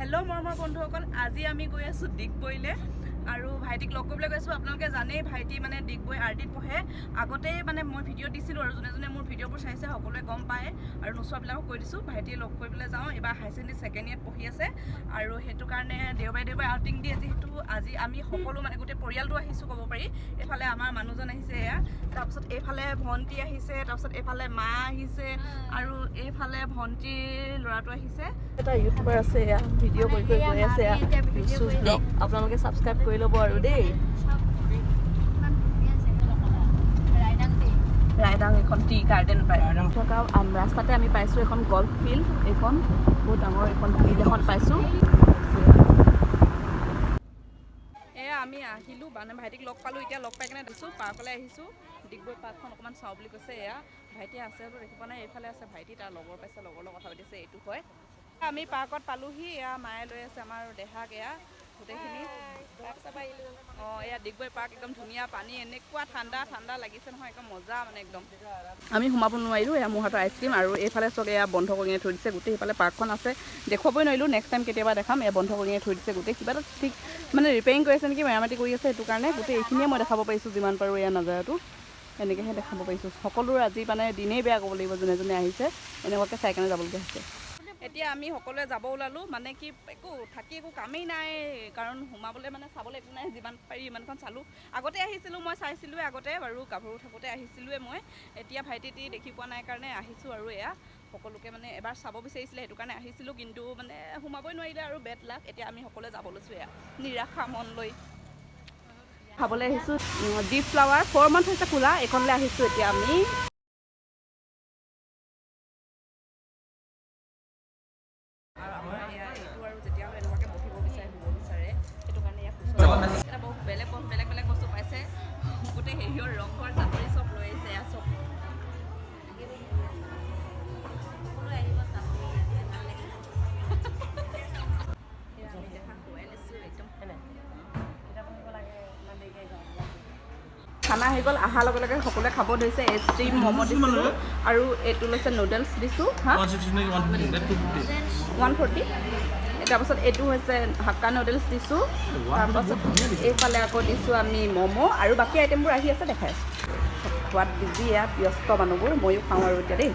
hello मरমৰ বন্ধুসকল আজি আমি গৈ আছো ডিগবৈলে আৰু ভাইটিক লগ কৰিবলৈ গৈছো আপোনালোকে জানেই ভাইটি মানে ডিগবৈ আৰটিত পঢ়ে আগতে মানে মই ভিডিও দিছিলো আৰু জনে মোৰ ভিডিওবোৰ চাইছে সকলোৱে গম পায় আৰু নোচোৱাবিলাকক কৈ দিছো ভাইটিয়ে লগ কৰিবলৈ যাওঁ এবাৰ হাই সেকেন্ডাৰী সেকেন্ড ইয়াৰত পঢ়ি আছে আৰু হেতু কাৰণে দেওবাৰে আউটিং দিয়ে যেহেতু আজি আমি সকলো মানে গোটে পৰিয়ালটো আহিছো ক'ব পাৰি এফালে আমাৰ মানুহজন আহিছে এয়া তাৰপিছত এইফালে ভন্টি আহিছে তাৰপিছত এইফালে মা আহিছে আৰু এইফালে ভন্টি ল'ৰাটো আহিছে এটা ইউটিউবাৰ আছে এয়া ভিডিও কৰি গৈ আছে ইউসুফ ব্লগ আপোনালোকে সাবস্ক্ৰাইব কৰি ল'ব আৰু দেই ৰাইডাং এখন টি গাৰ্ডেন পায় ৰাস্তাতে আমি পাইছো এখন গল্ফ ফিল্ড এখন বহুত ডাঙৰ এখন ফিল্ড এখন পাইছো এয়া আমি আহিলো মানে ভাইটিক লগ পালো এতিয়া লগ পাই কেনে দিছো পাৰ্কলৈ আহিছো ডিগবৈ পাৰ্কখন অকমান চাও বুলি কৈছে এয়া ভাইটি আছে আৰু দেখিব নাই এইফালে আছে ভাইটি তাৰ লগৰ পাইছে লগৰ লগত কথা পাতিছে এইটো হয় আমি পাৰ্কত পালোহি এয়া মায়ে লৈ আছে আমাৰ দেহাক এয়া গোটেইখিনি এয়া ডিগবৈ পাৰ্ক একদম ধুনীয়া পানী এনেকুৱা ঠাণ্ডা ঠাণ্ডা লাগিছে নহয় একদম মজা মানে একদম আমি সোমাব নোৱাৰিলোঁ এয়া মোৰ হাতৰ আইচক্ৰীম আৰু এইফালে চব এয়া বন্ধ কৰি থৈ দিছে গোটেই সেইফালে পাৰ্কখন আছে দেখুৱাবই নোৱাৰিলোঁ নেক্সট টাইম কেতিয়াবা দেখাম এয়া বন্ধ কৰি থৈ দিছে গোটেই কিবা এটা ঠিক মানে ৰিপেয়াৰিং কৰি আছে নেকি মেৰামতি কৰি আছে সেইটো কাৰণে গোটেই এইখিনিয়ে মই দেখাব পাৰিছোঁ যিমান পাৰোঁ এয়া নাজাৰাটো এনেকৈহে দেখাব পাৰিছোঁ সকলোৰে আজি মানে দিনেই বেয়া ক'ব লাগিব যোনে যোনে আহিছে এনেকুৱাকৈ চাই কেনে যাবলগীয়া হৈছে এতিয়া আমি সকলোৱে যাব ওলালোঁ মানে কি একো থাকি একো কামেই নাই কাৰণ সোমাবলৈ মানে চাবলৈ একো নাই যিমান পাৰি ইমানখন চালোঁ আগতে আহিছিলোঁ মই চাইছিলোঁৱে আগতে বাৰু গাভৰু থাকোঁতে আহিছিলোঁৱে মই এতিয়া ভাইটি দেখি পোৱা নাই কাৰণে আহিছোঁ আৰু এয়া সকলোকে মানে এবাৰ চাব বিচাৰিছিলে সেইটো কাৰণে আহিছিলোঁ কিন্তু মানে সোমাবই নোৱাৰিলে আৰু বেড লাক এতিয়া আমি সকলোৱে যাব লৈছোঁ এয়া নিৰাশা মন লৈ খাবলৈ আহিছোঁ ডিপ ফ্লাৱাৰ 4 মান্থ হৈছে খোলা এইখনলৈ আহিছোঁ এতিয়া আমি বেলেগ বেলেগ বস্তু পাইছে গোটেই হেৰিয়ৰ ৰংঘৰ চাপৰি চব লৈ আহিছে এয়া চব খানা আহি গ'ল অহাৰ লগে লগে সকলোৱে খাব ধৰিছে ষ্টিম ম'ম' দিছিলোঁ আৰু এইটো লৈছে নুডলছ দিছোঁ 140 তাৰপাছত এইটো হৈছে হাক্কা নুডলছ দিছোঁ তাৰপাছত এইফালে আকৌ দিছোঁ আমি ম'ম' আৰু বাকী আইটেমবোৰ আহি আছে দেখাই আছোঁ খোৱাত বিজি ইয়াত ব্যস্ত মানুহবোৰ ময়ো খাওঁ আৰু এতিয়া দেই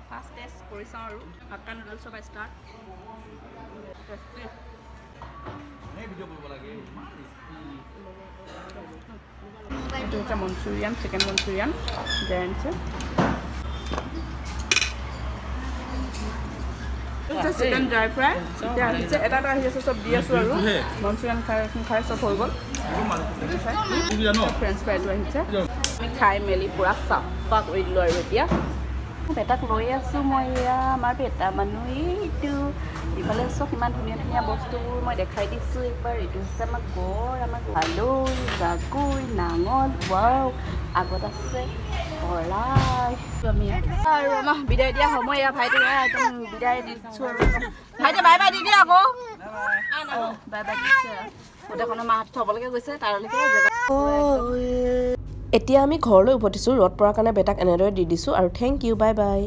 ফাৰ্ষ্ট টেষ্ট কৰি চাওঁ আৰু হাক্কা নুডলছৰ পৰা ষ্টাৰ্ট এইটো হৈছে Manchurian chicken Manchurian then chicken dry fry এতিয়া আহিছে এটা আহি আছে চব দি আছোঁ আৰু মঞ্চুৰিয়ান খাই চব হৈ গ'ল ফ্ৰেঞ্চ ফ্ৰাইটো আহিছে আমি খাই মেলি পূৰা চাফা কৰি দিলোঁ আৰু এতিয়া বেটাক লৈ আছোঁ মই এয়া আমাৰ বেটা মানুহ এইটো ইফালে চব ইমান ধুনীয়া ধুনীয়া বস্তুবোৰ মই দেখাই দিছোঁ এইবাৰ এইটো হৈছে আমাৰ গড় আমাৰ আলৈ জাকৈ নাঙল ৱাও আগত আছে শৰাই আমি আৰু আমাৰ বিদায় দিয়া সময় এয়া ভাইটি একদম বিদায় দিছোঁ আৰু ভাইটি বাই বাই দি দিয়া আকৌ বাই বাই দিছে গোটেইখনৰ মাত থ'বলৈকে গৈছে তাৰলৈকে এতিয়া আমি ঘৰলৈ উভতিছোঁ ৰ'দ পৰাৰ কাৰণে বেটাক এনেদৰে দি দিছোঁ আৰু থেংক ইউ বাই বাই